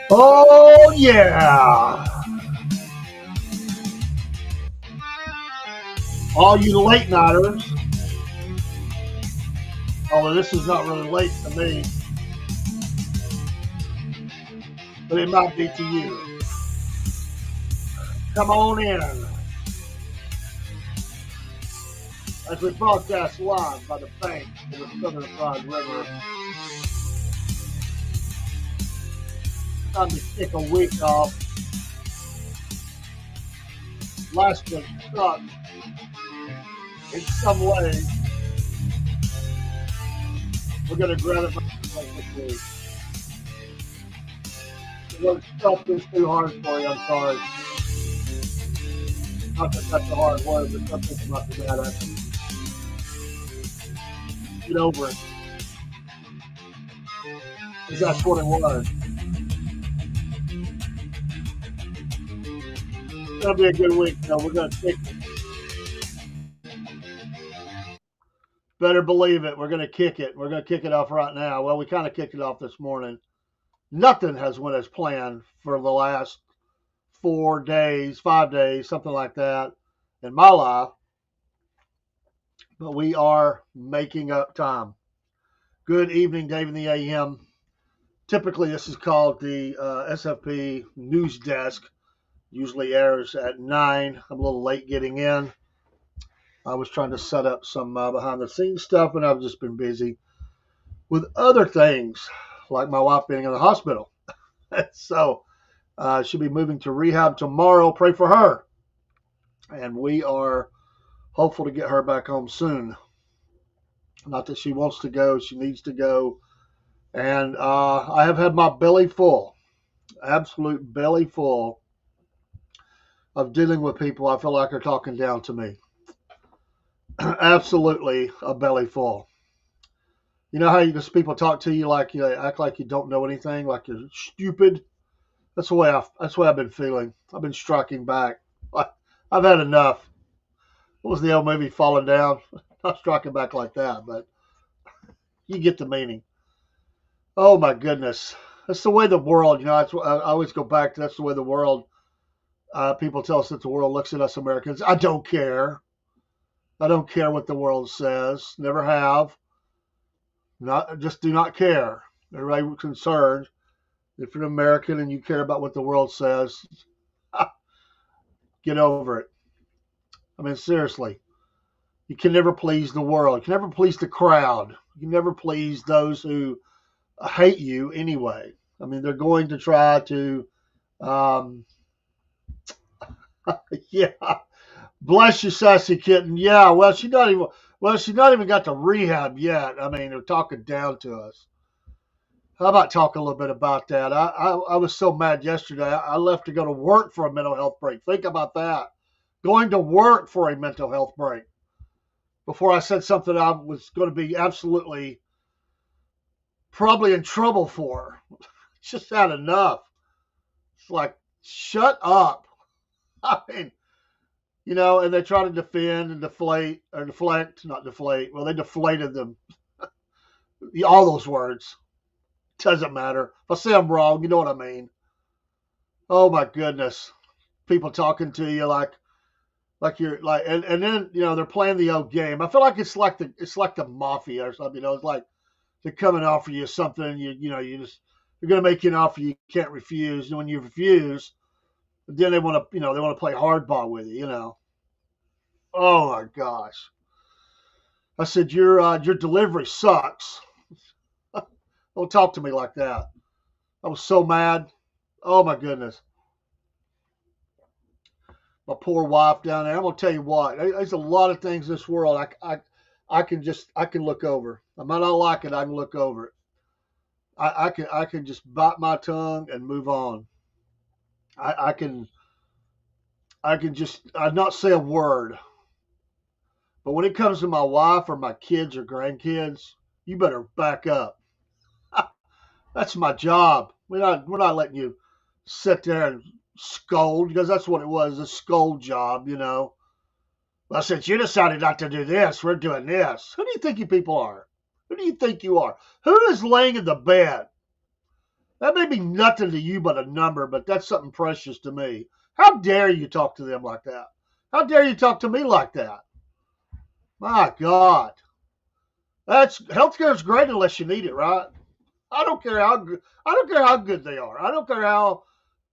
Oh, yeah. All you late nighters. Although this is not really late to me, but it might be to you. Come on in as we broadcast live by the bank of the Southern Pride River. Time to kick a week off. Last week sucked in some ways. We're going to gratify this week. We'll stuff this too hard for you, I'm sorry. Not that that's a hard word, but something's not too bad at it. Get over it. Because that's what it was. It's going to be a good week, though. We're going to kick it. Better believe it. We're going to kick it. We're going to kick it off right now. Well, we kind of kicked it off this morning. Nothing has went as planned for the last 4 days, 5 days, something like that in my life. But we are making up time. Good evening, Dave in the AM. Typically, this is called the SFP News Desk. Usually airs at 9. I'm a little late getting in. I was trying to set up some behind-the-scenes stuff, and I've just been busy with other things, like my wife being in the hospital. So she'll be moving to rehab tomorrow. Pray for her. And we are hopeful to get her back home soon. Not that she wants to go. She needs to go. And I have had my belly full, absolute belly full of dealing with people I feel like are talking down to me. Absolutely a belly full. You know how just people talk to you like you act like you don't know anything, like you're stupid? That's the way I've been feeling. I've been striking back. I've had enough. What was the old movie Falling Down? Not striking back like that, but you get the meaning. Oh my goodness, that's the way the world. I always go back to that's the way the world. People tell us that the world looks at us Americans. I don't care. I don't care what the world says. Never have. Not just do not care. Everybody concerned. If you're an American and you care about what the world says, get over it. I mean, seriously, you can never please the world. You can never please the crowd. You can never please those who hate you anyway. I mean, they're going to try to, um, yeah. Bless you, sassy kitten. Yeah, she's not even got to rehab yet. I mean, they're talking down to us. How about talk a little bit about that? I was so mad yesterday. I left to go to work for a mental health break. Think about that. Going to work for a mental health break before I said something I was going to be absolutely probably in trouble for. Just had enough. It's like, shut up. I mean, and they try to defend and deflect, not deflate. Well, they deflated them. All those words. Doesn't matter. If I say I'm wrong, you know what I mean. Oh my goodness. People talking to you like you're like and then they're playing the old game. I feel like it's like the mafia or something. It's like they come and offer you something, they're gonna make you an offer you can't refuse. And when you refuse, then they want to play hardball with you. Oh my gosh. I said your delivery sucks. Don't talk to me like that. I was so mad. Oh my goodness. My poor wife down there. I'm gonna tell you what. There's a lot of things in this world I can look over. I might not like it. I can look over it. I can just bite my tongue and move on. I can just I'd not say a word. But when it comes to my wife or my kids or grandkids, you better back up. That's my job. We're not letting you sit there and scold because that's what it was, a scold job. Well, since you decided not to do this, we're doing this. Who do you think you people are? Who do you think you are? Who is laying in the bed? That may be nothing to you but a number, but that's something precious to me. How dare you talk to them like that? How dare you talk to me like that? My God. Healthcare is great unless you need it, right? I don't care how good they are. I don't care how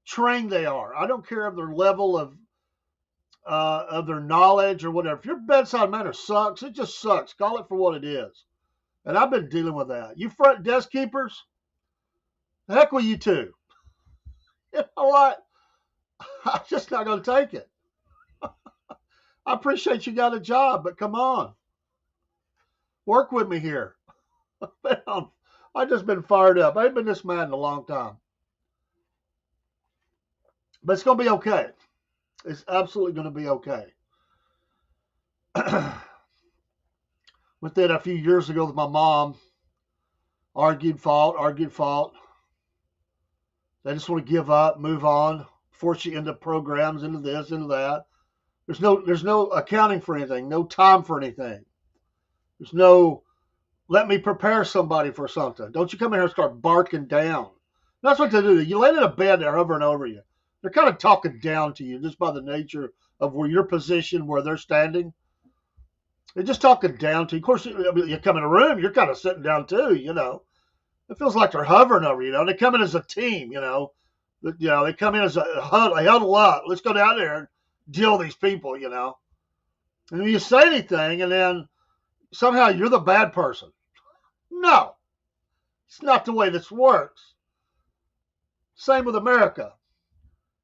trained they are. I don't care of their level of their knowledge or whatever. If your bedside manner sucks, it just sucks. Call it for what it is. And I've been dealing with that. You front desk keepers, the heck with you too. You know what? I'm just not going to take it. I appreciate you got a job, but come on, work with me here. I've just been fired up. I ain't been this mad in a long time. But it's going to be okay. It's absolutely going to be okay. Went there a few years ago with my mom. Argued, fought. They just want to give up, move on, force you into programs, into this, into that. There's no accounting for anything, no time for anything. There's no let me prepare somebody for something. Don't you come in here and start barking down. That's what they do. You lay in a bed, they're hovering over you. They're kind of talking down to you just by the nature of where your position, where they're standing. They're just talking down to you. Of course, you come in a room, you're kind of sitting down too. It feels like they're hovering over you. They come in as a team. They come in as a huddle. They huddle up. Let's go down there and deal with these people. And you say anything, and then somehow you're the bad person. No, it's not the way this works. Same with America.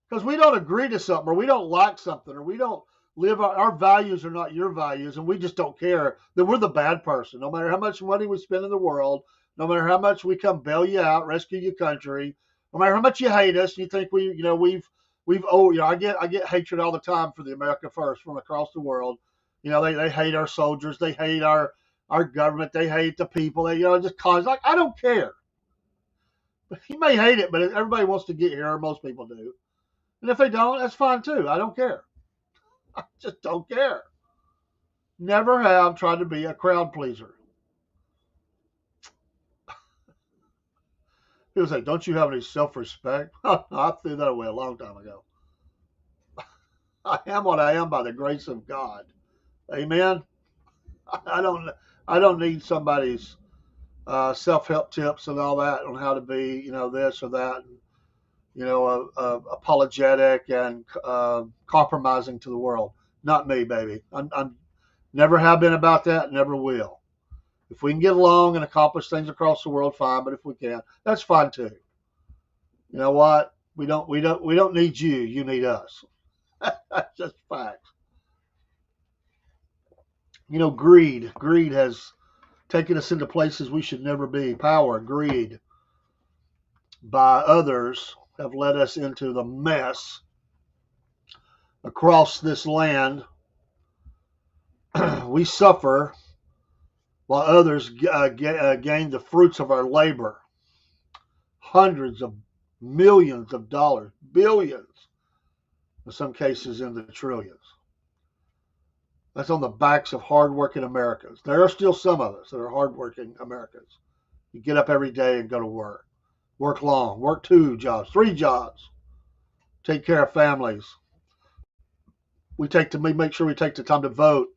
Because we don't agree to something, or we don't like something, or we don't live our values are not your values, and we just don't care, then we're the bad person. No matter how much money we spend in the world, no matter how much we come bail you out, rescue your country, no matter how much you hate us, and you think I get hatred all the time for the America First from across the world. They hate our soldiers, they hate our government, they hate the people. They just cause I don't care. You may hate it, but everybody wants to get here. Most people do. And if they don't, that's fine too. I don't care. I just don't care. Never have tried to be a crowd pleaser. People say, don't you have any self-respect? I threw that away a long time ago. I am what I am by the grace of God. Amen. I don't I don't need somebody's self-help tips and all that on how to be, this or that, apologetic and compromising to the world. Not me, baby. I'm never have been about that. Never will. If we can get along and accomplish things across the world, fine. But if we can't, that's fine too. You know what? We don't need you. You need us. That's just facts. Greed has taken us into places we should never be. Power, greed by others have led us into the mess across this land. We suffer while others gain the fruits of our labor. Hundreds of millions of dollars, billions, in some cases in the trillions. That's on the backs of hardworking Americans. There are still some of us that are hardworking Americans. You get up every day and go to work. Work long. Work 2 jobs, 3 jobs. Take care of families. We make sure we take the time to vote,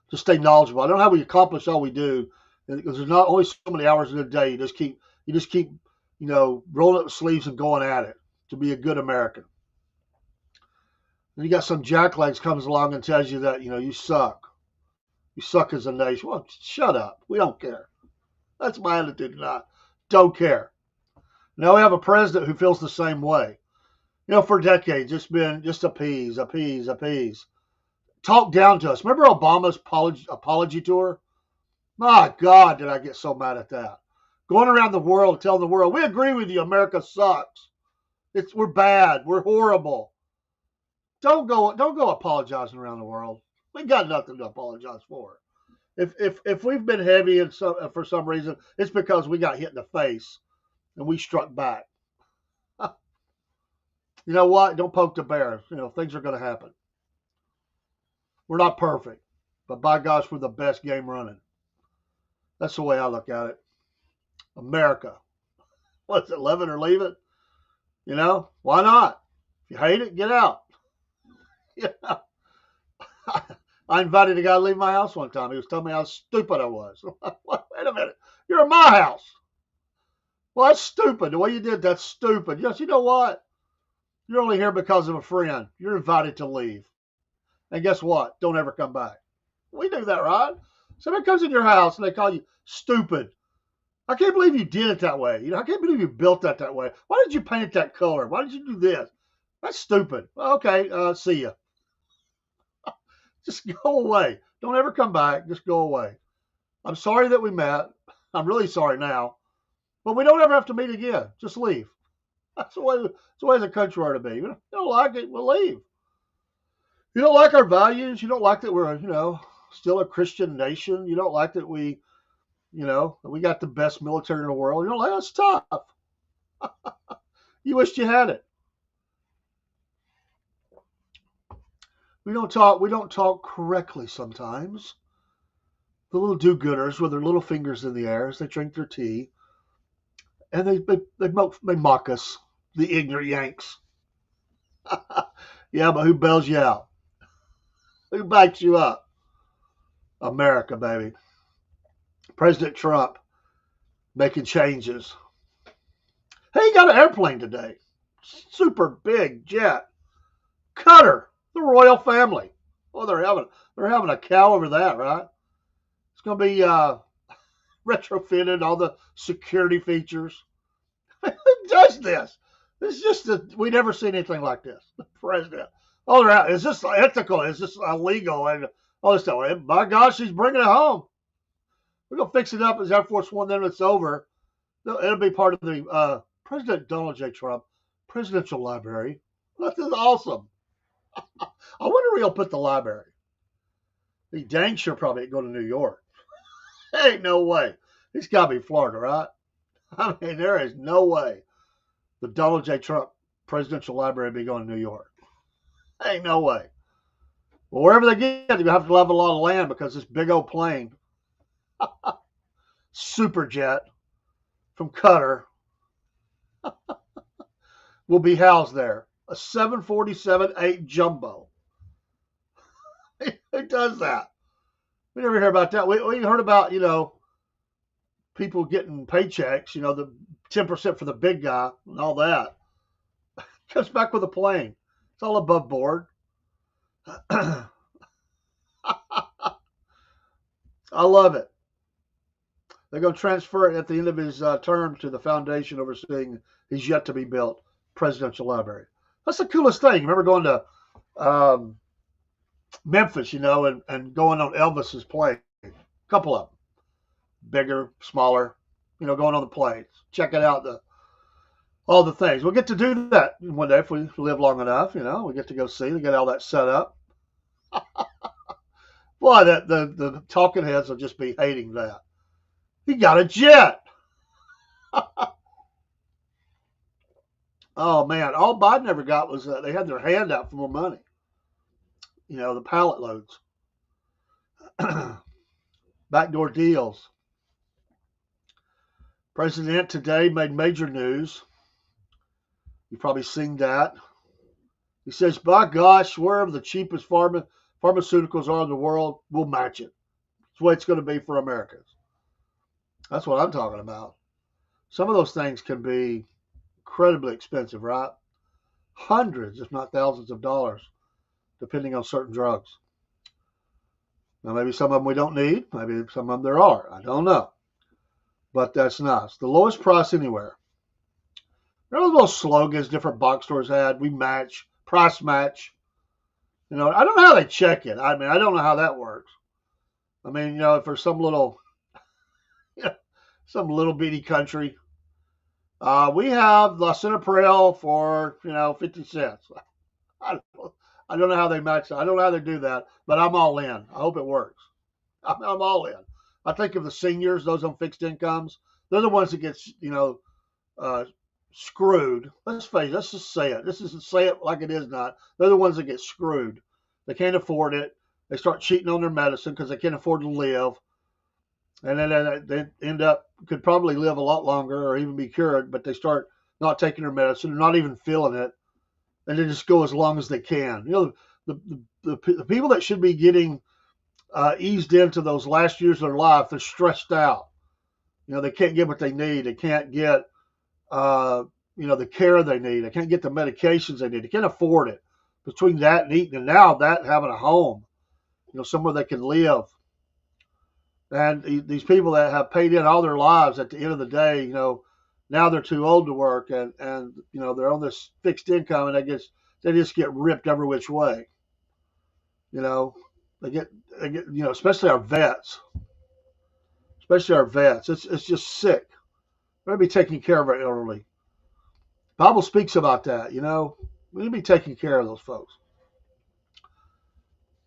to stay knowledgeable. I don't know how we accomplish all we do because there's not only so many hours in a day. You just keep, rolling up the sleeves and going at it to be a good American. And you got some jacklegs comes along and tells you that, you suck. You suck as a nation. Well, shut up. We don't care. That's my attitude tonight. Don't care. Now we have a president who feels the same way. For decades, it's been just appease. Talk down to us. Remember Obama's apology tour? My God, did I get so mad at that. Going around the world, telling the world, we agree with you, America sucks. We're bad. We're horrible. Don't go apologizing around the world. We got nothing to apologize for. If we've been heavy and for some reason, it's because we got hit in the face and we struck back. You know what? Don't poke the bear. Things are going to happen. We're not perfect, but by gosh, we're the best game running. That's the way I look at it. America. What's it, live it or leave it? Why not? If you hate it, get out. I invited a guy to leave my house one time. He was telling me how stupid I was. Wait a minute. You're in my house. Well, that's stupid. The way you did that's stupid. Yes, you know what? You're only here because of a friend. You're invited to leave. And guess what? Don't ever come back. We do that, right? Somebody comes in your house and they call you stupid. I can't believe you did it that way. I can't believe you built that way. Why did you paint it that color? Why did you do this? That's stupid. Okay, see ya. Just go away. Don't ever come back. Just go away. I'm sorry that we met. I'm really sorry now. But we don't ever have to meet again. Just leave. That's the way the country ought to be. You don't like it, we'll leave. You don't like our values. You don't like that we're, still a Christian nation. You don't like that we got the best military in the world. You don't like that's tough. You wished you had it. We don't talk correctly sometimes. The little do-gooders with their little fingers in the air as they drink their tea. And they mock us, the ignorant Yanks. Yeah, but who bails you out? Who backs you up? America, baby. President Trump making changes. Hey, he got an airplane today. Super big jet. Cutter. The royal family. Oh, they're having a cow over that, right? It's going to be retrofitted, all the security features. Who does this? It's just we never seen anything like this. The president. Oh, they're out. Is this ethical? Is this illegal? And all this stuff. By gosh, she's bringing it home. We're going to fix it up as Air Force One. Then it's over. It'll be part of the President Donald J. Trump Presidential Library. This is awesome. I wonder where he'll put the library. He dang sure probably ain't going to New York. Ain't no way. He's got to be Florida, right? I mean, there is no way the Donald J. Trump Presidential Library be going to New York. Ain't no way. Well, wherever they get, they're going to have to level a lot of land because this big old plane, Superjet from Qatar, will be housed there. A 747-8 jumbo. Who does that? We never hear about that. We heard about, people getting paychecks, the 10% for the big guy and all that. Comes back with a plane. It's all above board. I love it. They're going to transfer it at the end of his term to the foundation overseeing his yet to be built presidential library. That's the coolest thing. Remember going to Memphis, and going on Elvis's plane. A couple of them, bigger, smaller, going on the planes, checking out all the things. We'll get to do that one day if we live long enough. We get to go see. They get all that set up. Boy, the talking heads will just be hating that. He got a jet. Oh man, all Biden ever got was they had their hand out for more money. The pallet loads, backdoor deals. President today made major news. You've probably seen that. He says, by gosh, wherever the cheapest pharmaceuticals are in the world, we'll match it. That's the way it's going to be for Americans. That's what I'm talking about. Some of those things can be incredibly expensive, right? Hundreds, if not thousands of dollars, depending on certain drugs. Now, maybe some of them we don't need. Maybe some of them there are. I don't know. But that's nice. The lowest price anywhere. There were little slogans different box stores had. We match, price match. I don't know how they check it. I don't know how that works. If there's some little bitty country, we have lisinopril for 50 cents. I don't know how they match that. I don't know how they do that, but I'm all in. I hope it works. I'm all in. I think of the seniors, those on fixed incomes, they're the ones that get screwed. Let's face it. Let's just say it. This isn't say it like it is not. They're the ones that get screwed. They can't afford it. They start cheating on their medicine because they can't afford to live. And then they end up, could probably live a lot longer or even be cured, but they start not taking their medicine, they're not even feeling it, and they just go as long as they can. The people that should be getting eased into those last years of their life, they're stressed out. They can't get what they need. They can't get, the care they need. They can't get the medications they need. They can't afford it. Between that and eating, and now that having a home, somewhere they can live. And these people that have paid in all their lives, at the end of the day, now they're too old to work, and they're on this fixed income, and they just get ripped every which way. They get especially our vets. It's just sick. We're gonna be taking care of our elderly. The Bible speaks about that. We need to be taking care of those folks.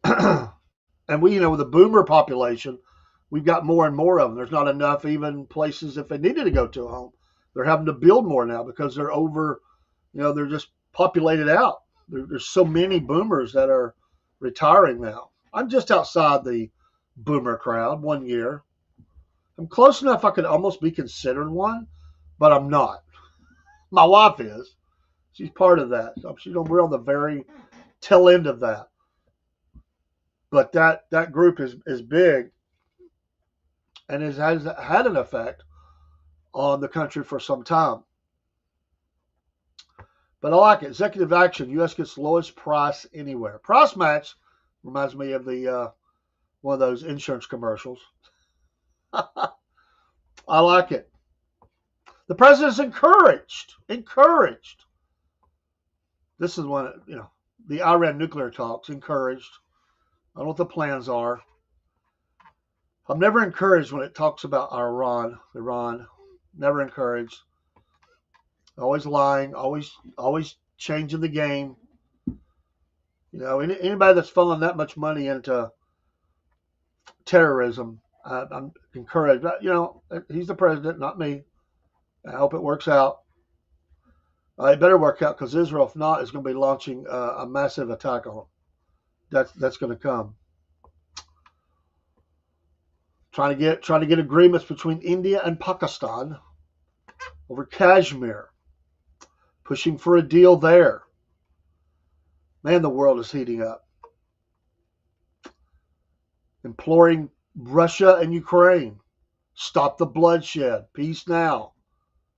And with the boomer population, we've got more and more of them. There's not enough even places if they needed to go to a home. They're having to build more now because they're over, they're just populated out. There's so many boomers that are retiring now. I'm just outside the boomer crowd 1 year. I'm close enough I could almost be considered one, but I'm not. My wife is. She's part of that. We're on the very tail end of that. But that group is big, and it has had an effect on the country for some time. But I like it. Executive action. U.S. gets lowest price anywhere. Price match reminds me of the one of those insurance commercials. I like it. The president's encouraged. This is one, the Iran nuclear talks, encouraged. I don't know what the plans are. I'm never encouraged when it talks about Iran. Never encouraged. Always lying, always changing the game. Anybody that's funneling that much money into terrorism, I'm encouraged. But, he's the president, not me. I hope it works out. It better work out because Israel, if not, is going to be launching a massive attack on them. That's going to come. Trying to get agreements between India and Pakistan over Kashmir, pushing for a deal there. Man, the world is heating up. Imploring Russia and Ukraine, stop the bloodshed. Peace now.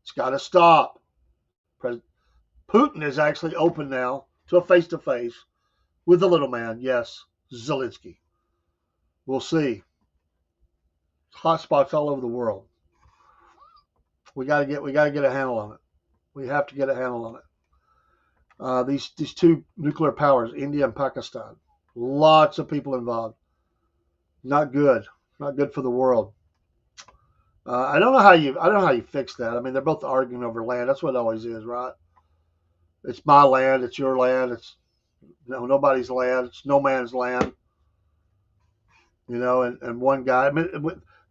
It's got to stop. Putin is actually open now to a face-to-face with the little man. Yes, Zelensky. We'll see. Hot spots all over the world. We got to get a handle on it. We have to get a handle on it. These two nuclear powers, India and Pakistan, lots of people involved. Not good. Not good for the world. I don't know how you fix that. I mean, they're both arguing over land. That's what it always is, right? It's my land. It's your land. It's nobody's land. It's no man's land. And one guy. I mean,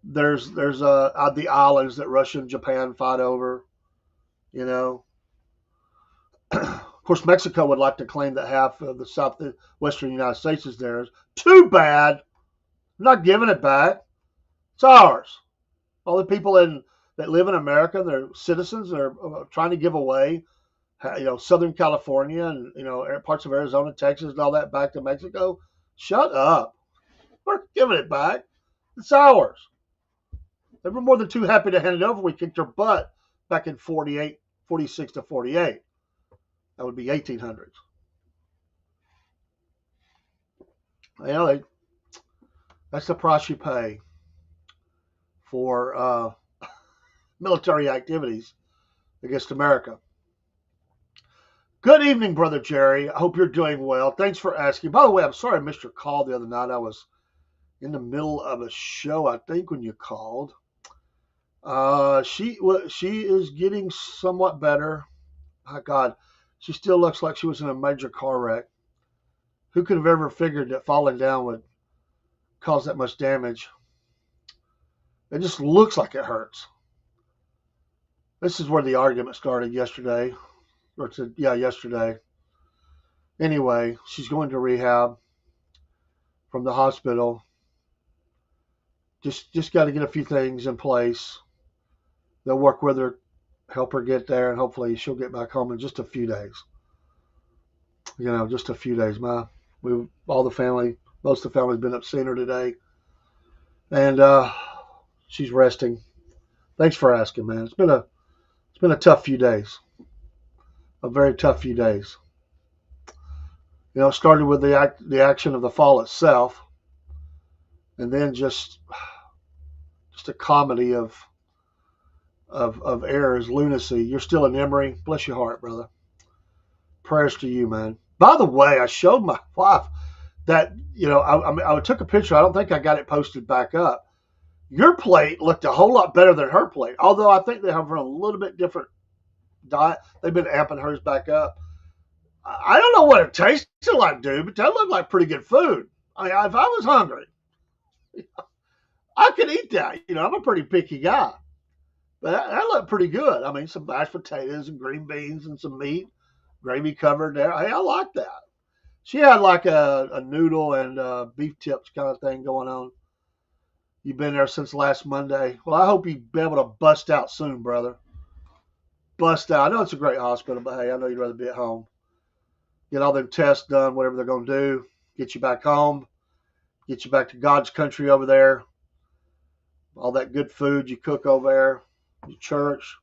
there's the islands that Russia and Japan fight over. Of course, Mexico would like to claim that half of the southwestern United States is theirs. Too bad. I'm not giving it back. It's ours. All the people that live in America, they're citizens. They're trying to give away, Southern California and parts of Arizona, Texas, and all that back to Mexico. Shut up. We're giving it back. It's ours. They were more than too happy to hand it over. We kicked their butt back in 46 to 48. That would be 1800s. That's the price you pay for military activities against America. Good evening, Brother Jerry. I hope you're doing well. Thanks for asking. By the way, I'm sorry I missed your call the other night. I was in the middle of a show, I think, when you called. She is getting somewhat better. My God, she still looks like she was in a major car wreck. Who could have ever figured that falling down would cause that much damage? It just looks like it hurts. This is where the argument started yesterday. Yesterday. Anyway, she's going to rehab from the hospital. Just got to get a few things in place. They'll work with her, help her get there, and hopefully she'll get back home in just a few days. Just a few days. Most of the family's been up seeing her today, and she's resting. Thanks for asking, man. It's been a tough few days. A very tough few days. It started with the action of the fall itself, and then just a comedy of errors, lunacy. You're still in Emory. Bless your heart, brother. Prayers to you, man. By the way, I showed my wife that, I took a picture. I don't think I got it posted back up. Your plate looked a whole lot better than her plate, although I think they have her on a little bit different diet. They've been amping hers back up. I don't know what it tasted like, dude, but that looked like pretty good food. I mean, if I was hungry, I could eat that. I'm a pretty picky guy. But that looked pretty good. I mean, some mashed potatoes and green beans and some meat, gravy covered there. Hey, I like that. She had like a noodle and beef tips kind of thing going on. You've been there since last Monday. Well, I hope you'll be able to bust out soon, brother. Bust out. I know it's a great hospital, but hey, I know you'd rather be at home. Get all them tests done, whatever they're going to do. Get you back home. Get you back to God's country over there. All that good food you cook over there. Your church.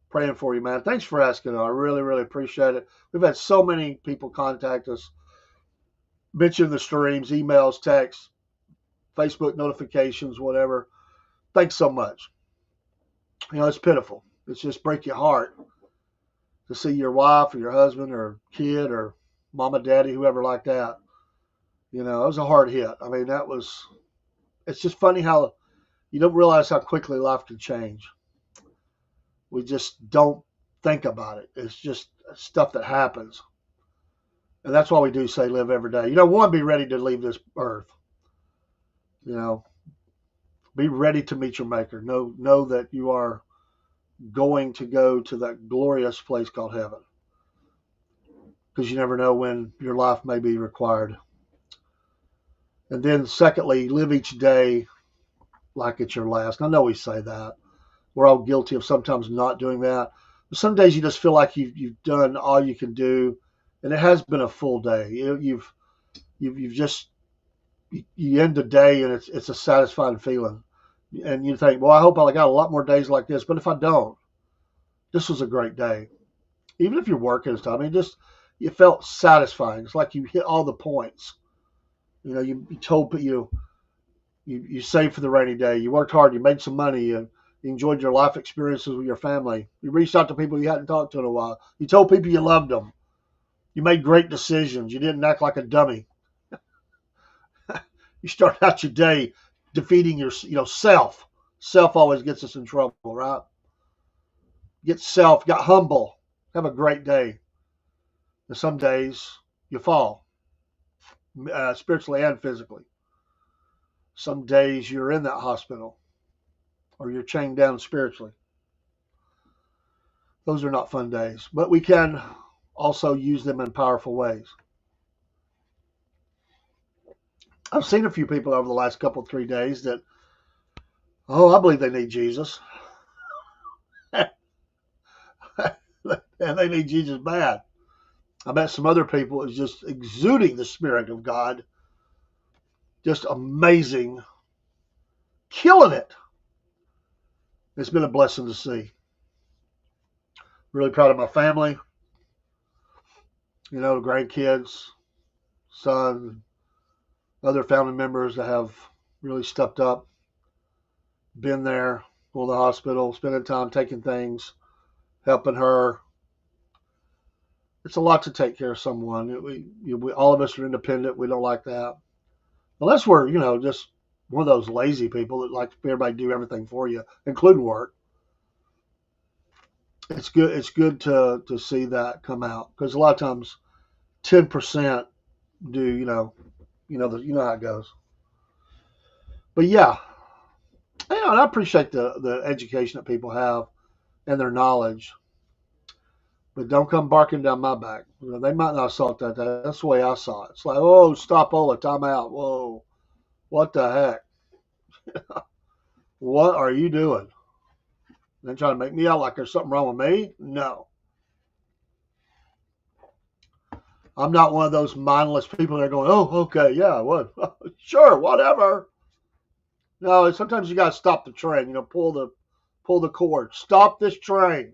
Praying for you, man. Thanks for asking. I really, really appreciate it. We've had so many people contact us, mention the streams, emails, texts, Facebook notifications, whatever. Thanks so much. It's pitiful. It's just break your heart to see your wife or your husband or kid or mama, daddy, whoever like that. It was a hard hit. I mean, it's just funny how you don't realize how quickly life can change. We just don't think about it. It's just stuff that happens. And that's why we do say live every day. One, be ready to leave this earth. Be ready to meet your maker. Know that you are going to go to that glorious place called heaven, because you never know when your life may be required. And then secondly, live each day like it's your last. I know we say that. We're all guilty of sometimes not doing that. But some days you just feel like you've done all you can do, and it has been a full day. You've just you end the day and it's a satisfying feeling. And you think, well, I hope I got a lot more days like this. But if I don't, this was a great day. Even if you're working and stuff, I mean, just you felt satisfying. It's like you hit all the points. You know, you told you saved for the rainy day. You worked hard. You made some money. You enjoyed your life experiences with your family. You reached out to people you hadn't talked to in a while. You told people you loved them. You made great decisions. You didn't act like a dummy. You start out your day defeating your self. Self always gets us in trouble, right? Get humble. Have a great day. And some days you fall, spiritually and physically. Some days you're in that hospital or you're chained down spiritually. Those are not fun days, but we can also use them in powerful ways. I've seen a few people over the last 3 days that, I believe they need Jesus. And they need Jesus bad. I met some other people who's just exuding the Spirit of God. Just amazing. Killing it. It's been a blessing to see. Really proud of my family. You know, the grandkids, son, other family members that have really stepped up, been there, going to the hospital, spending time taking things, helping her. It's a lot to take care of someone. We all of us are independent. We don't like that. Unless we're, just one of those lazy people that like everybody do everything for you, including work. It's good. It's good to see that come out, because a lot of times 10% do, you know how it goes. But yeah, and I appreciate the education that people have and their knowledge. But don't come barking down my back. They might not have saw it that day. That's the way I saw it. It's like, oh, stop, Ola, time out. Whoa, what the heck? What are you doing? They're trying to make me out like there's something wrong with me? No. I'm not one of those mindless people that are going, oh, okay, yeah, what? Sure, whatever. No, sometimes you got to stop the train. Pull the cord. Stop this train.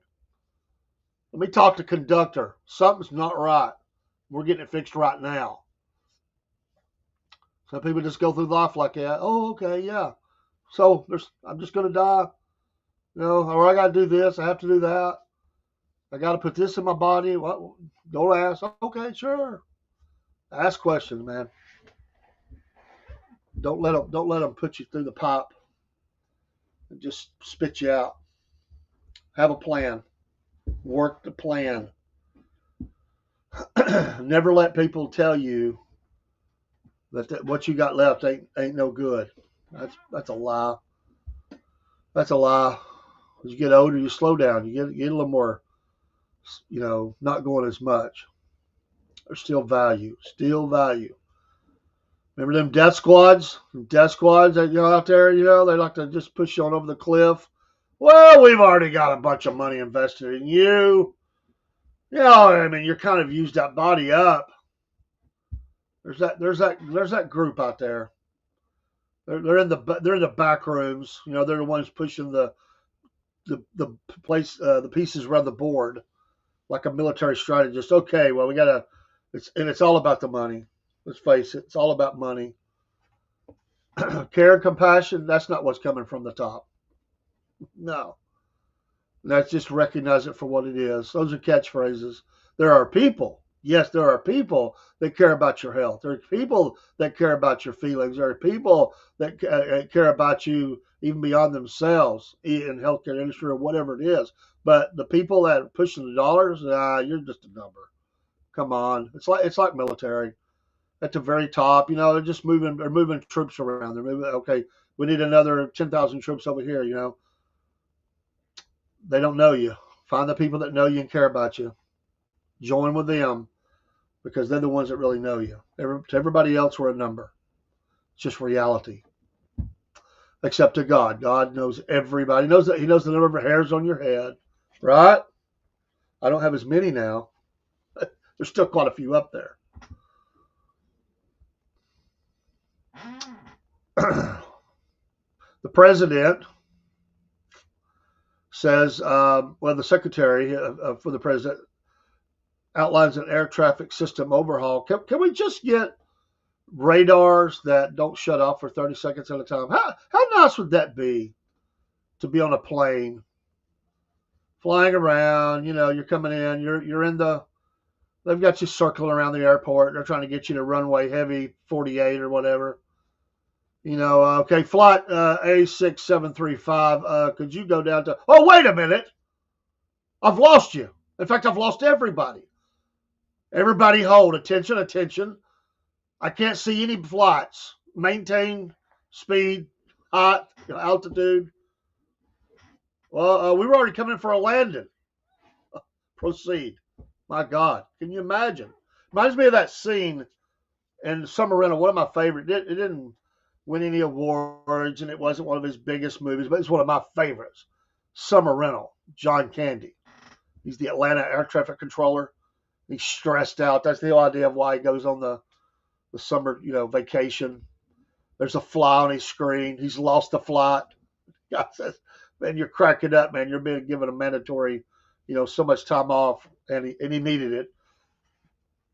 Let me talk to conductor. Something's not right. We're getting it fixed right now. Some people just go through life like that. Oh, okay, yeah. So I'm just going to die. Or I got to do this. I have to do that. I got to put this in my body. What? Don't ask. Okay, sure. Ask questions, man. Don't let them put you through the pipe and just spit you out. Have a plan. Work the plan. Never let people tell you that what you got left ain't no good. That's a lie. That's a lie. As you get older, you slow down. You get a little more, not going as much. There's still value. Still value. Remember them death squads? Death squads that out there, they like to just push you on over the cliff. Well, we've already got a bunch of money invested in you. You're kind of used that body up. There's that group out there. They're in the back rooms. They're the ones pushing the pieces around the board, like a military strategist. Okay, well it's all about the money. Let's face it, it's all about money. Care and compassion, that's not what's coming from the top. No. Let's just recognize it for what it is. Those are catchphrases. There are people. Yes, there are people that care about your health. There are people that care about your feelings. There are people that care about you even beyond themselves in healthcare industry or whatever it is. But the people that are pushing the dollars, you're just a number. Come on. It's like military. At the very top, they're just moving troops around. They're moving, okay, we need another 10,000 troops over here, They don't know you. Find the people that know you and care about you. Join with them because they're the ones that really know you. To everybody else, we're a number. It's just reality. Except to God. God knows everybody. He knows the number of hairs on your head, right? I don't have as many now. There's still quite a few up there. The president says, the secretary for the president outlines an air traffic system overhaul. Can we just get radars that don't shut off for 30 seconds at a time? How nice would that be to be on a plane flying around? You're coming in, you're in they've got you circling around the airport. They're trying to get you to runway heavy 48 or whatever. Okay, flight A6735, could you go down to, oh, wait a minute. I've lost you. In fact, I've lost everybody. Everybody hold. Attention, attention. I can't see any flights. Maintain speed, height, altitude. Well, we were already coming for a landing. Proceed. My God. Can you imagine? Reminds me of that scene in Summer Rental, one of my favorite. It didn't win any awards, and it wasn't one of his biggest movies, but it's one of my favorites. Summer Rental, John Candy. He's the Atlanta air traffic controller. He's stressed out. That's the whole idea of why he goes on the summer, vacation. There's a fly on his screen. He's lost the flight. God says, man, you're cracking up, man. You're being given a mandatory, so much time off, and he needed it.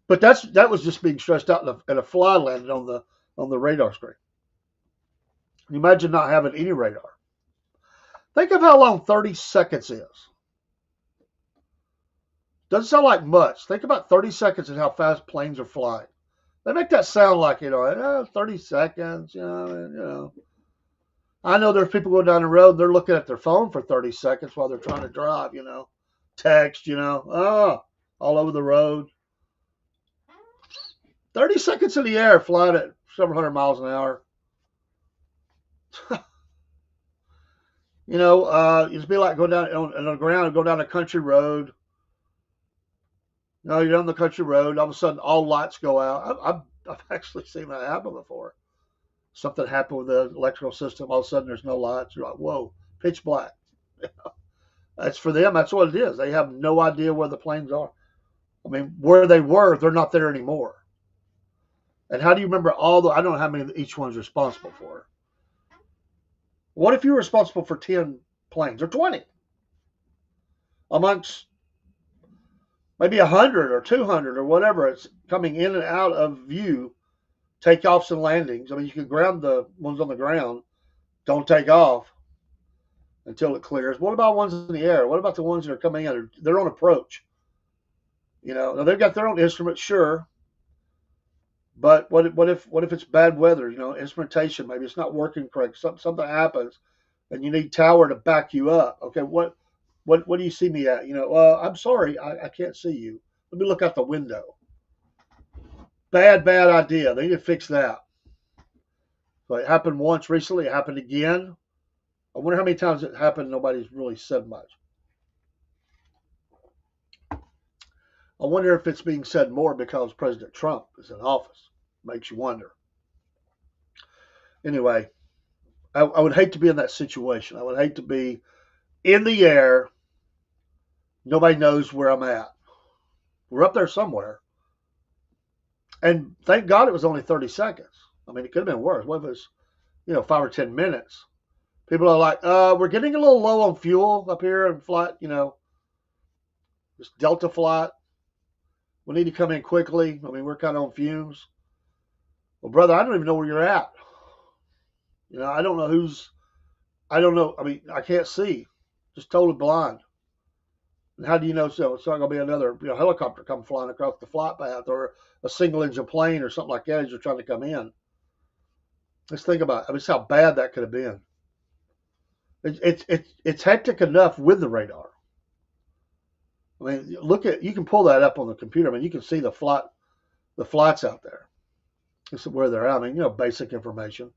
But that was just being stressed out, and a fly landed on the radar screen. Can you imagine not having any radar? Think of how long 30 seconds is. Doesn't sound like much. Think about 30 seconds and how fast planes are flying. They make that sound like, 30 seconds, I know there's people going down the road, they're looking at their phone for 30 seconds while they're trying to drive, text, all over the road. 30 seconds in the air, flying at several hundred miles an hour. It'd be like going down on the ground and go down a country road. You're on the country road. All of a sudden, all lights go out. I've actually seen that happen before. Something happened with the electrical system. All of a sudden, there's no lights. You're like, whoa, pitch black. That's for them. That's what it is. They have no idea where the planes are. I mean, where they were, they're not there anymore. And how do you remember I don't know how many each one's responsible for. What if you were responsible for 10 planes or 20 amongst maybe 100 or 200 or whatever it's coming in and out of view, takeoffs and landings? I mean, you can ground the ones on the ground, don't take off until it clears. What about ones in the air? What about the ones that are coming in? They're on approach. Now they've got their own instruments, sure. But what if it's bad weather? Instrumentation, maybe it's not working correct. Something happens, and you need tower to back you up. Okay, what do you see me at? I'm sorry, I can't see you. Let me look out the window. Bad idea. They need to fix that. So it happened once recently. It happened again. I wonder how many times it happened. Nobody's really said much. I wonder if it's being said more because President Trump is in office. Makes you wonder. Anyway, I would hate to be in that situation. I would hate to be in the air. Nobody knows where I'm at. We're up there somewhere. And thank God it was only 30 seconds. I mean, it could have been worse. What if it was, 5 or 10 minutes? People are like, we're getting a little low on fuel up here in flight, this Delta flight. We need to come in quickly. I mean, we're kind of on fumes. Well, brother, I don't even know where you're at. I don't know I don't know. I mean, I can't see. Just totally blind. And how do you know so? It's not going to be another helicopter come flying across the flight path or a single engine plane or something like that as you're trying to come in. Let's think about it. I mean, it's how bad that could have been. It's hectic enough with the radar. I mean, you can pull that up on the computer. I mean, you can see the flights out there. This is where they're at. I mean, basic information.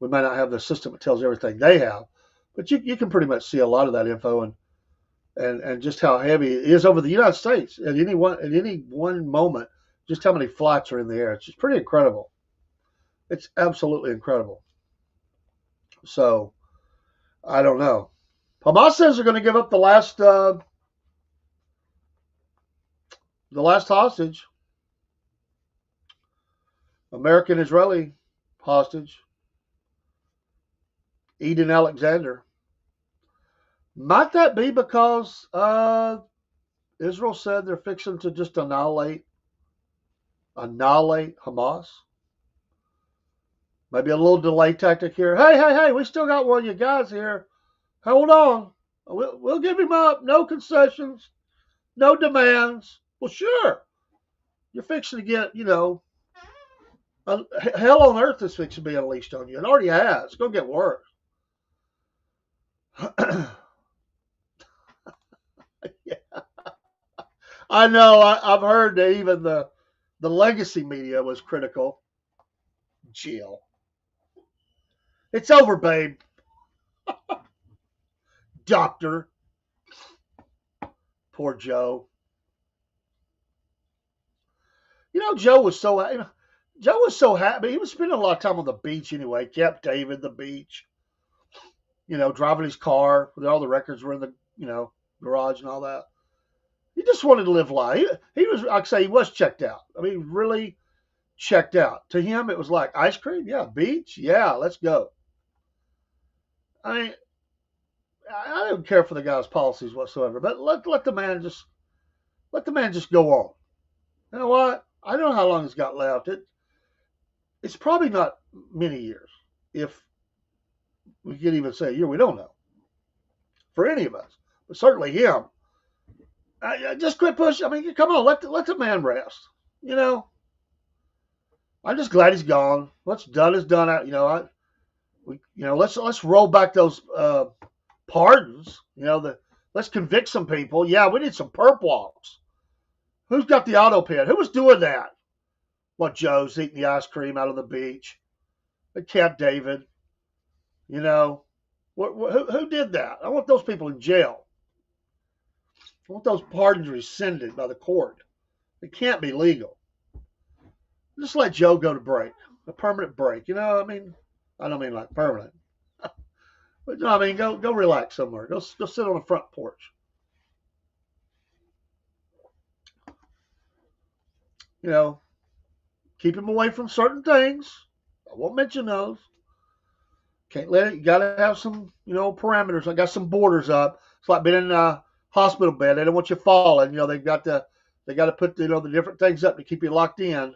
We may not have the system that tells everything they have, but you can pretty much see a lot of that info. And and just how heavy it is over the United States at any one moment. Just how many flights are in the air. It's just pretty incredible. It's absolutely incredible. So I don't know. Hamas says they're going to give up the last hostage, American Israeli hostage, Eden Alexander. Might that be because Israel said they're fixing to just annihilate Hamas? Maybe a little delay tactic here. Hey, we still got one of you guys here. Hold on. We'll give him up. No concessions, no demands. Well, sure. You're fixing to get, hell on earth is fixing to be unleashed on you. It already has. It's going to get worse. Yeah. I know. I've heard that even the legacy media was critical. Jill. It's over, babe. Doctor. Poor Joe. Joe was so happy. He was spending a lot of time on the beach anyway. Kept David the beach. Driving his car. All the records were in the garage and all that. He just wanted to live life. He was, like I say, he was checked out. I mean, really checked out. To him, it was like ice cream. Yeah, beach. Yeah, let's go. I mean, I don't care for the guy's policies whatsoever. But let the man just go on. You know what? I don't know how long he's got left. It's probably not many years, if we could even say a year. We don't know for any of us, but certainly him. Just quit pushing. I mean, come on, let the man rest. I'm just glad he's gone. What's done is done. Let's roll back those pardons. Let's convict some people. Yeah, we need some perp walks. Who's got the auto pen? Who was doing that? What, Joe's eating the ice cream out on the beach? They kept David. Who did that? I want those people in jail. I want those pardons rescinded by the court. It can't be legal. Just let Joe go to break, a permanent break. I don't mean like permanent. But go relax somewhere. Go sit on the front porch. Keep him away from certain things. I won't mention those. Can't let it. You got to have some, parameters. I got some borders up. It's like being in a hospital bed. They don't want you falling. They got to put, the different things up to keep you locked in.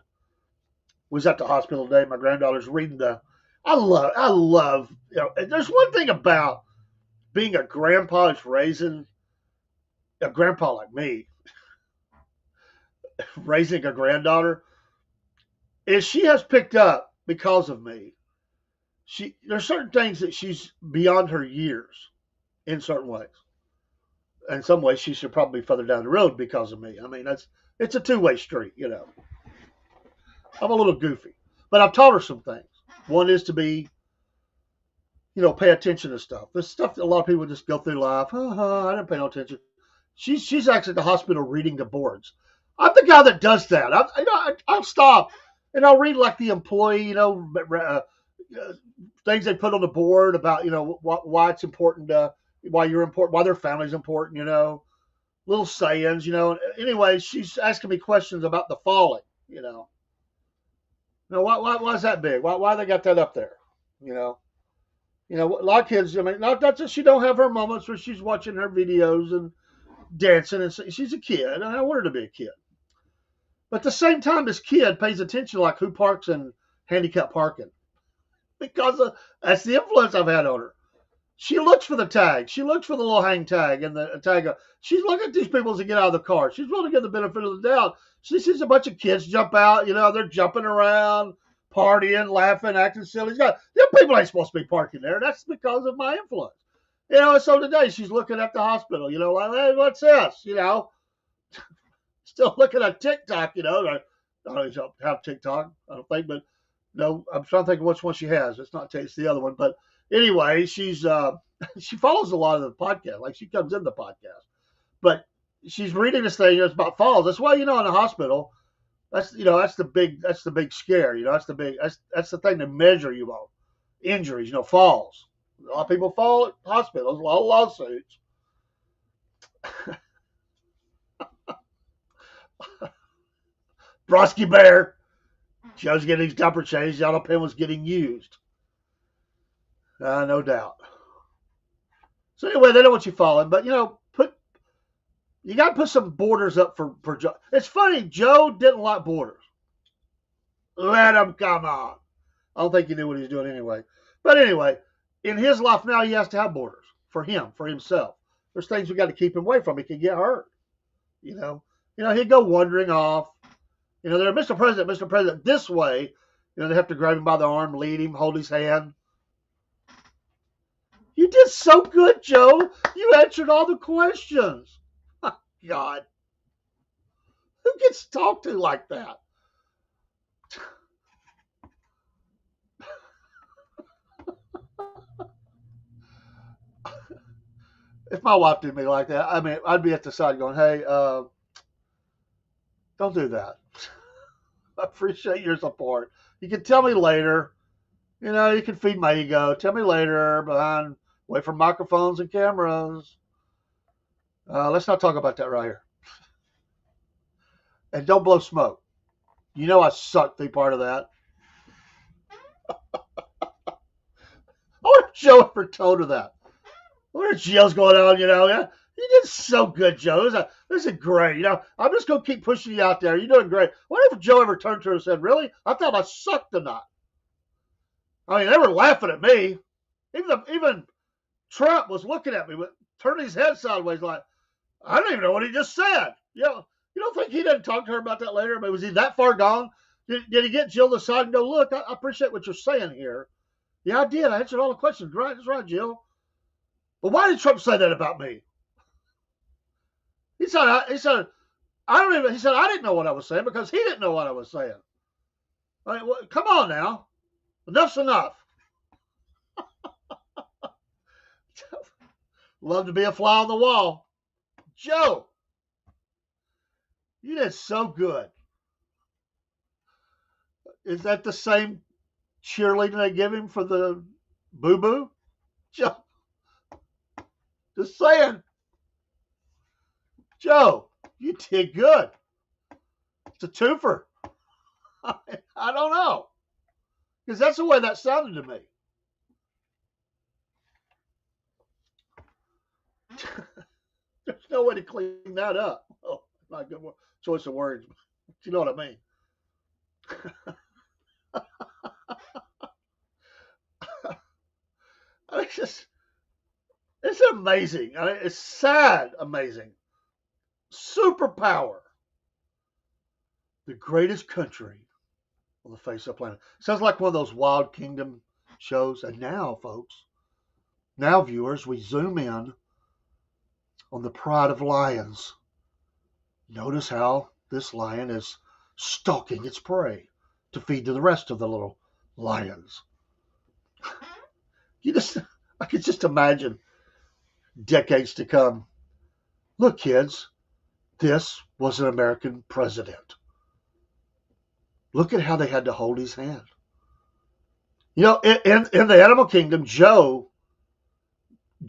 Was at the hospital today. My granddaughter's reading I love, there's one thing about being a grandpa is raising a grandpa like me, raising a granddaughter, is she has picked up because of me. There's certain things that she's beyond her years in certain ways. In some ways, she should probably be further down the road because of me. I mean, it's a two-way street, I'm a little goofy, but I've taught her some things. One is to be, pay attention to stuff. There's stuff that a lot of people just go through life. I didn't pay no attention. She's actually at the hospital reading the boards. I'm the guy that does that. I'll stop and I'll read like the employee, things they put on the board about, why it's important, why you're important, why their family's important, little sayings, Anyway, she's asking me questions about the falling, why is that big? Why they got that up there? A lot of kids, not that she don't have her moments where she's watching her videos and dancing, and she's a kid, and I want her to be a kid. But at the same time, this kid pays attention to like who parks in handicap parking. Because that's the influence I've had on her. She looks for the tag. She looks for the little hang tag and the tag. She's looking at these people as they get out of the car. She's willing to get the benefit of the doubt. She sees a bunch of kids jump out. They're jumping around, partying, laughing, acting silly. Them people ain't supposed to be parking there. That's because of my influence. So today she's looking at the hospital. Like, hey, what's this? Still looking at TikTok. I don't have TikTok, I don't think, but no, I'm trying to think of which one she has. It's the other one, but. Anyway, she's she follows a lot of the podcast. Like she comes in the podcast. But she's reading this thing. It's about falls. That's why in the hospital. That's the big scare. That's the thing to measure you on injuries. Falls. A lot of people fall at hospitals. A lot of lawsuits. Brosky Bear. Joe's getting his diaper changed. The auto pen was getting used. No doubt. So anyway, they don't want you falling, but you got to put some borders up for Joe. It's funny, Joe didn't like borders. Let him come on. I don't think he knew what he was doing anyway. But anyway, in his life now, he has to have borders for himself. There's things we got to keep him away from. He can get hurt. He'd go wandering off. They're Mr. President, this way. They have to grab him by the arm, lead him, hold his hand. You did so good, Joe. You answered all the questions. God. Who gets talked to like that? If my wife did me like that, I'd be at the side going, hey, don't do that. I appreciate your support. You can tell me later. You can feed my ego. Tell me later away from microphones and cameras. Let's not talk about that right here. And don't blow smoke. I suck to be part of that. I wonder if Joe ever told her that. I wonder if Jill's going on, Yeah, you did so good, Joe. This is great. I'm just going to keep pushing you out there. You're doing great. I wonder if Joe ever turned to her and said, really? I thought I sucked tonight. They were laughing at me. Even Trump was looking at me, turning his head sideways like, I don't even know what he just said. You don't think he didn't talk to her about that later? Was he that far gone? Did he get Jill to the side and go, look, I appreciate what you're saying here. Yeah, I did. I answered all the questions. Right, that's right, Jill. But why did Trump say that about me? He said, I didn't know what I was saying because he didn't know what I was saying. Come on now. Enough's enough. Love to be a fly on the wall. Joe, you did so good. Is that the same cheerleading they give him for the boo-boo? Joe, just saying. Joe, you did good. It's a twofer. I don't know. Because that's the way that sounded to me. There's no way to clean that up. Oh, not a good choice of words. But you know what I mean. It's amazing. It's sad, amazing. Superpower. The greatest country on the face of the planet. Sounds like one of those Wild Kingdom shows. And now, folks, viewers, we zoom in on the pride of lions. Notice how this lion is stalking its prey to feed to the rest of the little lions. I could just imagine decades to come. Look, kids, this was an American president. Look at how they had to hold his hand. In the animal kingdom, Joe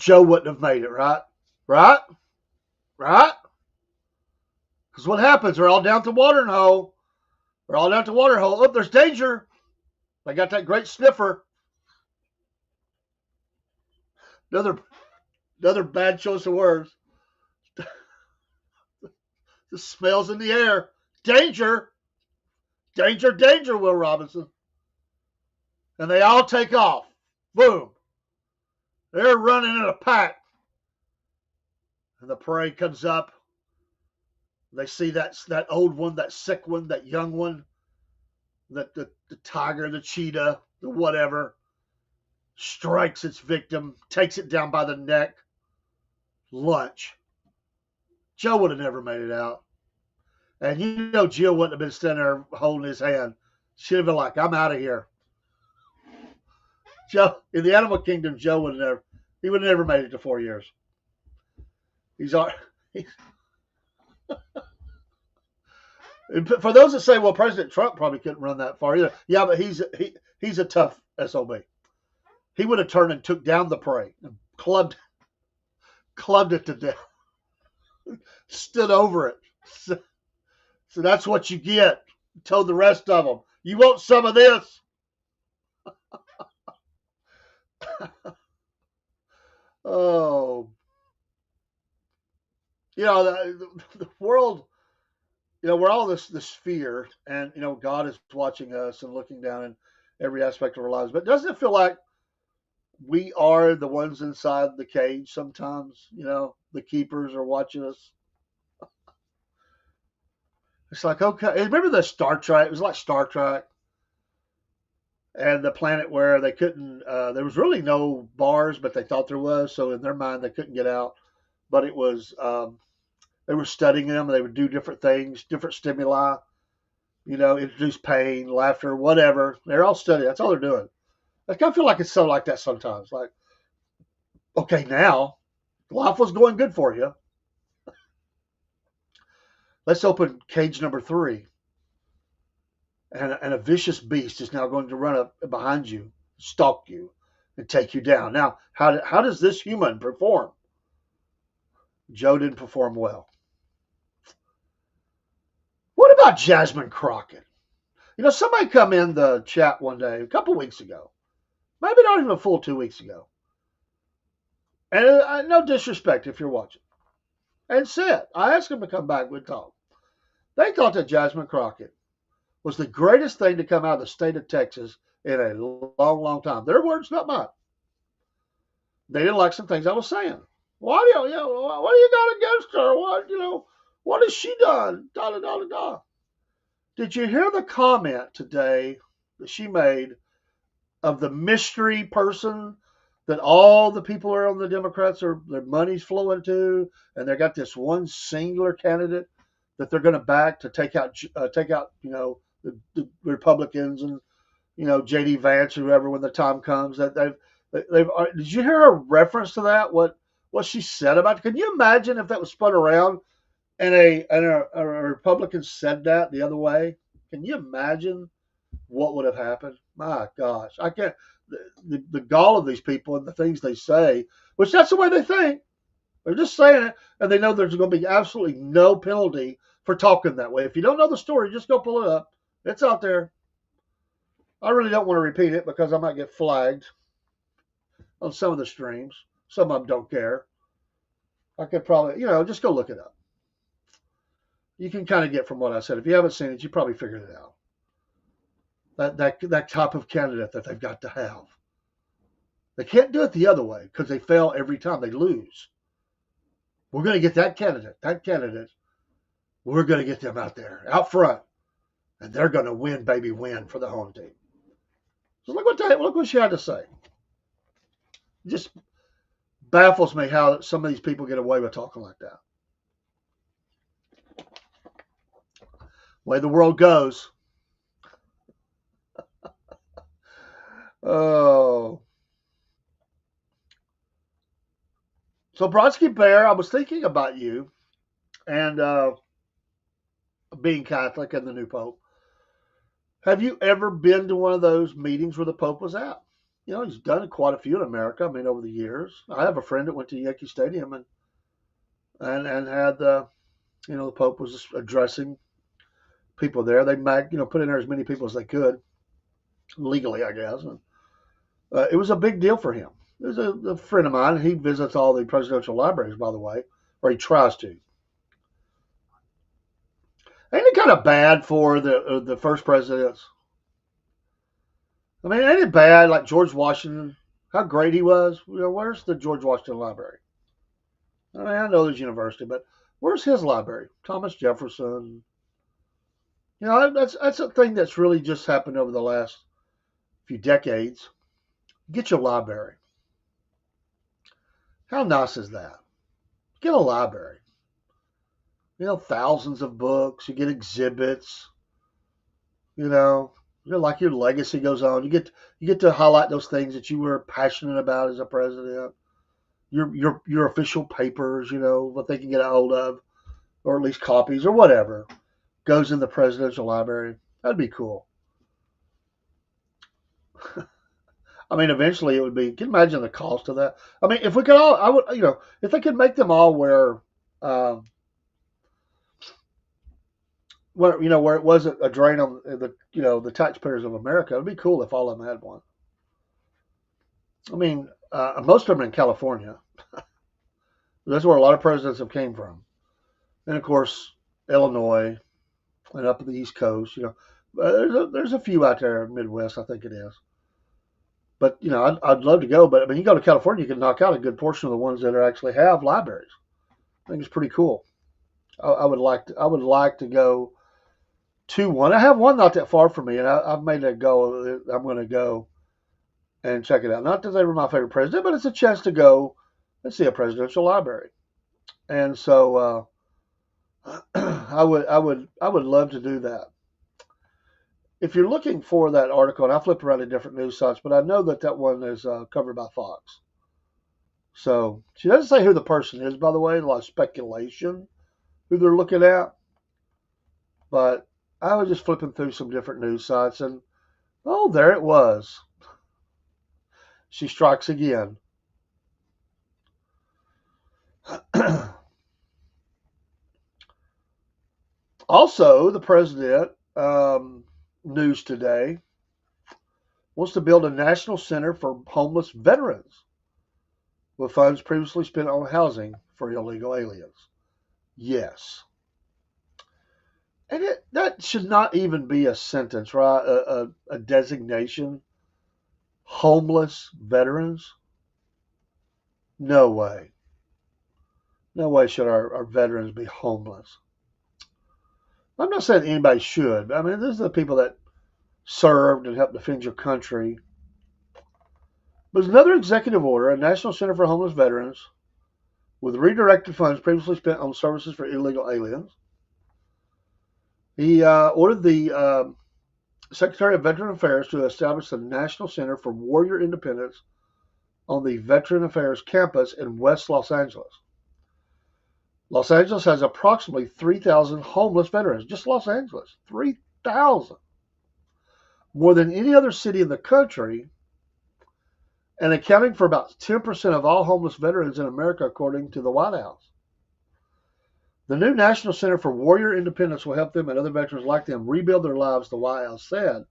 wouldn't have made it, right? Right? Because what happens? They're all down at the watering hole. Oh, there's danger. They got that great sniffer. Another bad choice of words. The smell's in the air. Danger. Danger, danger, Will Robinson. And they all take off. Boom. They're running in a pack. And the prey comes up. They see that old one, that sick one, that young one, the tiger, the cheetah, the whatever, strikes its victim, takes it down by the neck. Lunch. Joe would have never made it out. And Jill wouldn't have been standing there holding his hand. She'd have been like, I'm out of here. Joe, in the animal kingdom, Joe would have never made it to 4 years. He's For those that say, well, President Trump probably couldn't run that far either. Yeah, but he's a tough SOB. He would have turned and took down the prey and clubbed it to death, stood over it. So that's what you get. Told the rest of them, you want some of this? Oh, the world. We're all this fear, and God is watching us and looking down in every aspect of our lives. But doesn't it feel like we are the ones inside the cage sometimes? The keepers are watching us. It's like, okay, remember the Star Trek? It was like Star Trek, and the planet where they couldn't. There was really no bars, but they thought there was. So in their mind, they couldn't get out. But it was. They were studying them. They would do different things, different stimuli. Introduce pain, laughter, whatever. They're all studying. That's all they're doing. I kind of feel like it's so like that sometimes. Like, okay, now life was going good for you. Let's open cage number 3. And a vicious beast is now going to run up behind you, stalk you, and take you down. Now, how does this human perform? Joe didn't perform well. What about Jasmine Crockett? Somebody come in the chat one day, a couple weeks ago, maybe not even a full 2 weeks ago, and no disrespect if you're watching, and said, I asked them to come back, we'd talk. They thought that Jasmine Crockett was the greatest thing to come out of the state of Texas in a long, long time. Their words, not mine. They didn't like some things I was saying. Why do you got against her? What has she done? Da da da da da. Did you hear the comment today that she made of the mystery person that all the people are on the Democrats their money's flowing to, and they got this one singular candidate that they're going to back to take out the Republicans and J.D. Vance or whoever when the time comes. That they've did you hear a reference to that? What she said about it? Can you imagine if that was spun around and a Republican said that the other way? Can you imagine what would have happened? My gosh, I can't. The gall of these people and the things they say, which that's the way they think. They're just saying it, and they know there's going to be absolutely no penalty for talking that way. If you don't know the story, just go pull it up. It's out there. I really don't want to repeat it because I might get flagged on some of the streams. Some of them don't care. I could probably, just go look it up. You can kind of get from what I said. If you haven't seen it, you probably figured it out. That type of candidate that they've got to have. They can't do it the other way because they fail every time. They lose. We're going to get that candidate. We're going to get them out there, out front, and they're going to win for the home team. So look what she had to say. It just baffles me how some of these people get away with talking like that. Way the world goes. Oh. So Brodsky Bear, I was thinking about you and being Catholic and the new Pope. Have you ever been to one of those meetings where the Pope was at? He's done quite a few in America. I mean, over the years. I have a friend that went to Yankee Stadium and had the Pope was addressing people there. They put in there as many people as they could legally, I guess. And it was a big deal for him. There's a friend of mine. He visits all the presidential libraries, by the way, or he tries to. Ain't it kind of bad for the first presidents? I mean, ain't it bad? Like George Washington, how great he was. Where's the George Washington Library? I mean, I know there's university, but where's his library? Thomas Jefferson. That's a thing that's really just happened over the last few decades. Get your library. How nice is that? Get a library. Thousands of books. You get exhibits. Like your legacy goes on. You get to highlight those things that you were passionate about as a president. your official papers, what they can get a hold of, or at least copies or whatever, goes in the presidential library. That'd be cool. I mean, eventually it would be. Can you imagine the cost of that? I mean, if we could all, I would, if they could make them all um, where it wasn't a drain on the taxpayers of America. It'd be cool if all of them had one. I mean, most of them are in California. That's where a lot of presidents have came from, and of course Illinois and up at the East Coast. There's a few out there in the Midwest, I think it is. But I'd love to go. But I mean, you go to California, you can knock out a good portion of the ones that actually have libraries. I think it's pretty cool. I would like to go to one. I have one not that far from me, and I've made a go. I'm going to go and check it out. Not that they were my favorite president, but it's a chance to go and see a presidential library. And so I would love to do that. If you're looking for that article, and I flipped around to different news sites, but I know that one is covered by Fox. So she doesn't say who the person is, by the way. A lot of speculation who they're looking at. But I was just flipping through some different news sites, and oh, there it was. She strikes again. Also, the president, news today, wants to build a national center for homeless veterans with funds previously spent on housing for illegal aliens. Yes. And that should not even be a sentence, right? A designation. Homeless veterans? No way. No way should our veterans be homeless. I'm not saying anybody should. I mean, these are the people that served and helped defend your country. There's another executive order, a National Center for Homeless Veterans, with redirected funds previously spent on services for illegal aliens. He ordered the Secretary of Veteran Affairs to establish the National Center for Warrior Independence on the Veteran Affairs campus in West Los Angeles. Los Angeles has approximately 3,000 homeless veterans. Just Los Angeles, 3,000. More than any other city in the country, and accounting for about 10% of all homeless veterans in America, according to the White House. The new National Center for Warrior Independence will help them and other veterans like them rebuild their lives, the White House said.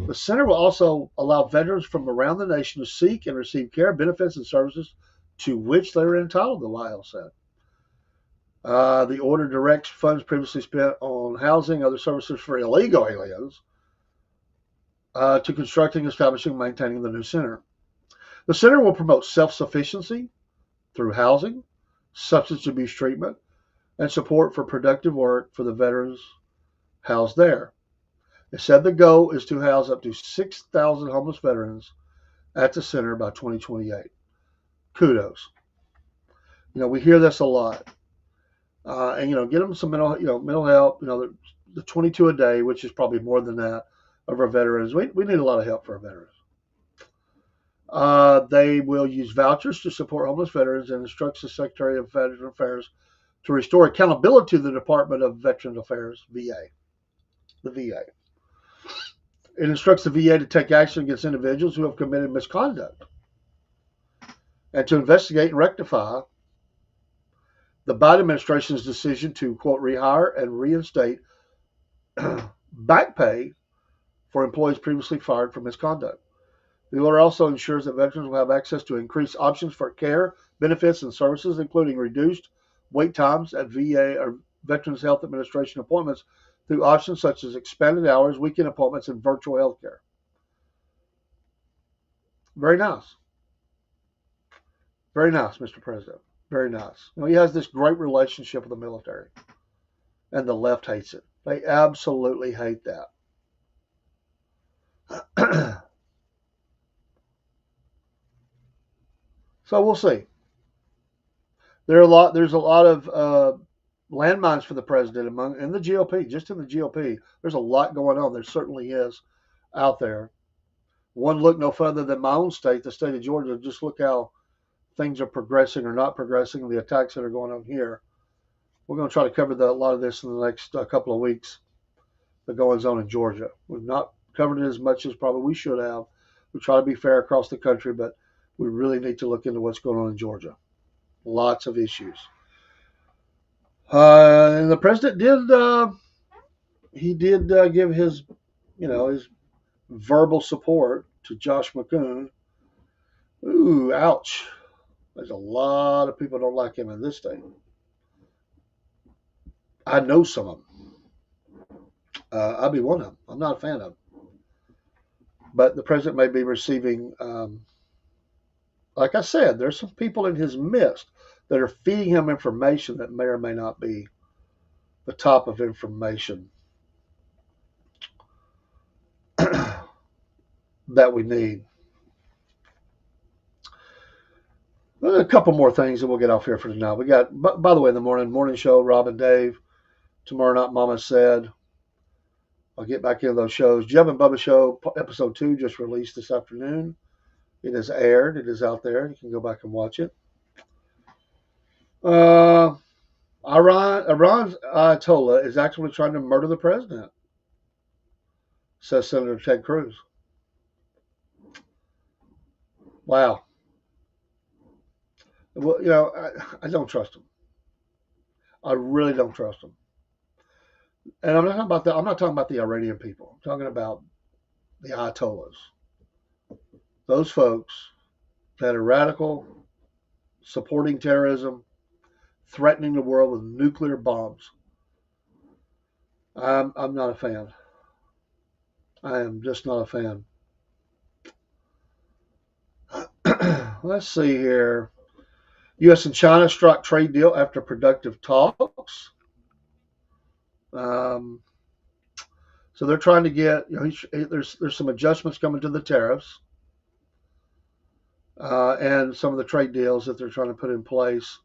The center will also allow veterans from around the nation to seek and receive care, benefits, and services to which they are entitled, the White House said. The order directs funds previously spent on housing, other services for illegal aliens, to constructing, establishing, and maintaining the new center. The center will promote self-sufficiency through housing, substance abuse treatment, and support for productive work for the veterans housed there. It said the goal is to house up to 6,000 homeless veterans at the center by 2028. Kudos. We hear this a lot. And get them some mental help. The 22 a day, which is probably more than that, of our veterans. We need a lot of help for our veterans. They will use vouchers to support homeless veterans and instructs the Secretary of Veteran Affairs to restore accountability to the Department of Veterans Affairs, VA. The VA. It instructs the VA to take action against individuals who have committed misconduct and to investigate and rectify the Biden administration's decision to, quote, rehire and reinstate back pay for employees previously fired for misconduct. The order also ensures that veterans will have access to increased options for care, benefits, and services, including reduced wait times at VA or Veterans Health Administration appointments through options such as expanded hours, weekend appointments, and virtual health care. Very nice. Very nice, Mr. President. Very nice. He has this great relationship with the military, and the left hates it. They absolutely hate that. So we'll see. There's a lot of landmines for the president in the GOP, just in the GOP. There's a lot going on. There certainly is out there. One look no further than my own state, the state of Georgia. Just look how things are progressing or not progressing, the attacks that are going on here. We're going to try to cover a lot of this in the next couple of weeks. The goings on in Georgia. We've not covered it as much as probably we should have. We try to be fair across the country, but we really need to look into what's going on in Georgia. Lots of issues. And the president did give his verbal support to Josh McCoon. Ooh, ouch. There's a lot of people don't like him in this state. I know some of them. I'll be one of them. I'm not a fan of them. But the president may be receiving, like I said, there's some people in his midst that are feeding him information that may or may not be the top of information that we need. A couple more things and we'll get off here for tonight. We got, by the way, in the morning show, Rob and Dave. Tomorrow night, Mama Said. I'll get back into those shows. Jeb and Bubba Show, episode 2, just released this afternoon. It is aired. It is out there. You can go back and watch it. Iran's Ayatollah is actually trying to murder the president, says Senator Ted Cruz. Wow. Well, I don't trust him. I really don't trust him. And I'm not talking about I'm not talking about the Iranian people. I'm talking about the Ayatollahs. Those folks that are radical, supporting terrorism, threatening the world with nuclear bombs. I'm not a fan. I am just not a fan. Let's see here. U.S. and China struck trade deal after productive talks. So they're trying to get, there's some adjustments coming to the tariffs and some of the trade deals that they're trying to put in place.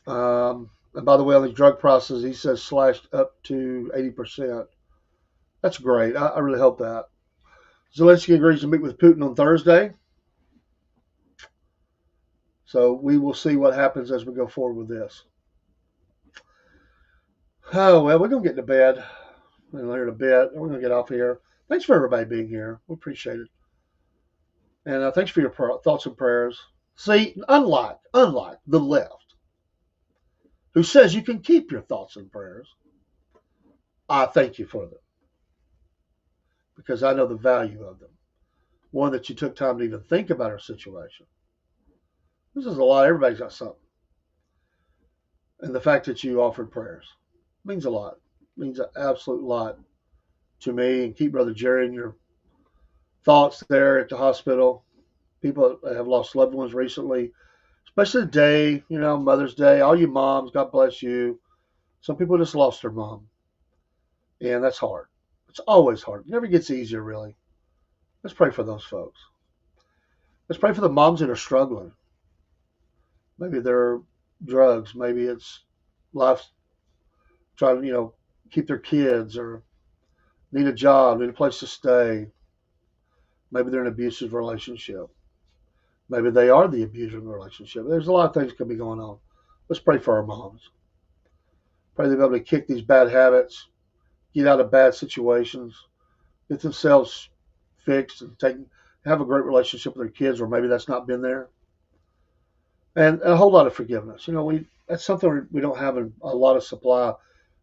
And by the way, on these drug prices, he says slashed up to 80%. That's great. I really hope that. Zelensky agrees to meet with Putin on Thursday. So we will see what happens as we go forward with this. Oh, well, we're going to get to bed. We're going to hear a bit. We're going to get off here. Thanks for everybody being here. We appreciate it. And thanks for your thoughts and prayers. See, unlike the left, who says you can keep your thoughts and prayers, I thank you for them. Because I know the value of them. One, that you took time to even think about our situation. This is a lot. Everybody's got something. And the fact that you offered prayers means a lot. Means an absolute lot to me. And keep Brother Jerry in your thoughts there at the hospital. People have lost loved ones recently, especially today, Mother's Day. All you moms, God bless you. Some people just lost their mom. And that's hard. It's always hard. It never gets easier, really. Let's pray for those folks. Let's pray for the moms that are struggling. Maybe they're drugs. Maybe it's life, trying to, keep their kids or need a job, need a place to stay. Maybe they're in an abusive relationship. Maybe they are the abuser in the relationship. There's a lot of things that could be going on. Let's pray for our moms. Pray they'll be able to kick these bad habits, get out of bad situations, get themselves fixed, and have a great relationship with their kids, or maybe that's not been there. And a whole lot of forgiveness. That's something we don't have a lot of supply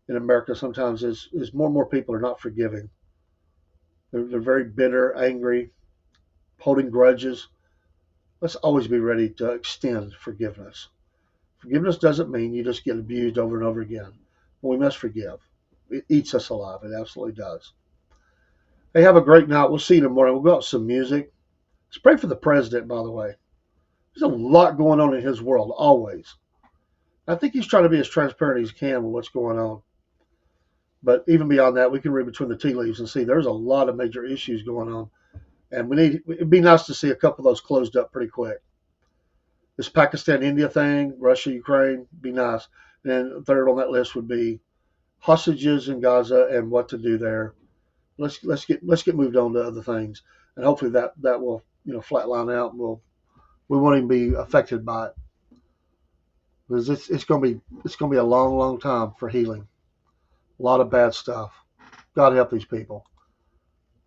in America sometimes is more and more people are not forgiving. They're very bitter, angry, holding grudges. Let's always be ready to extend forgiveness. Forgiveness doesn't mean you just get abused over and over again. We must forgive. It eats us alive. It absolutely does. Hey, have a great night. We'll see you in the morning. We'll go out with some music. Let's pray for the president, by the way. There's a lot going on in his world, always. I think he's trying to be as transparent as he can with what's going on. But even beyond that, we can read between the tea leaves and see there's a lot of major issues going on. And it'd be nice to see a couple of those closed up pretty quick. This Pakistan-India thing, Russia-Ukraine, be nice. And third on that list would be hostages in Gaza and what to do there. Let's get moved on to other things. And hopefully that will flatline out, and we won't even be affected by it, because it's gonna be a long, long time for healing. A lot of bad stuff. God help these people.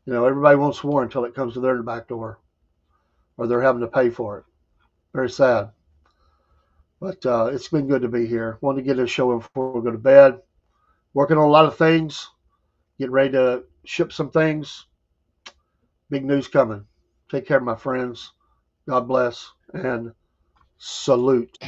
Everybody wants war until it comes to their back door, or they're having to pay for it. Very sad. But it's been good to be here. Wanted to get this show in before we go to bed. Working on a lot of things. Getting ready to ship some things. Big news coming. Take care, my friends. God bless and salute.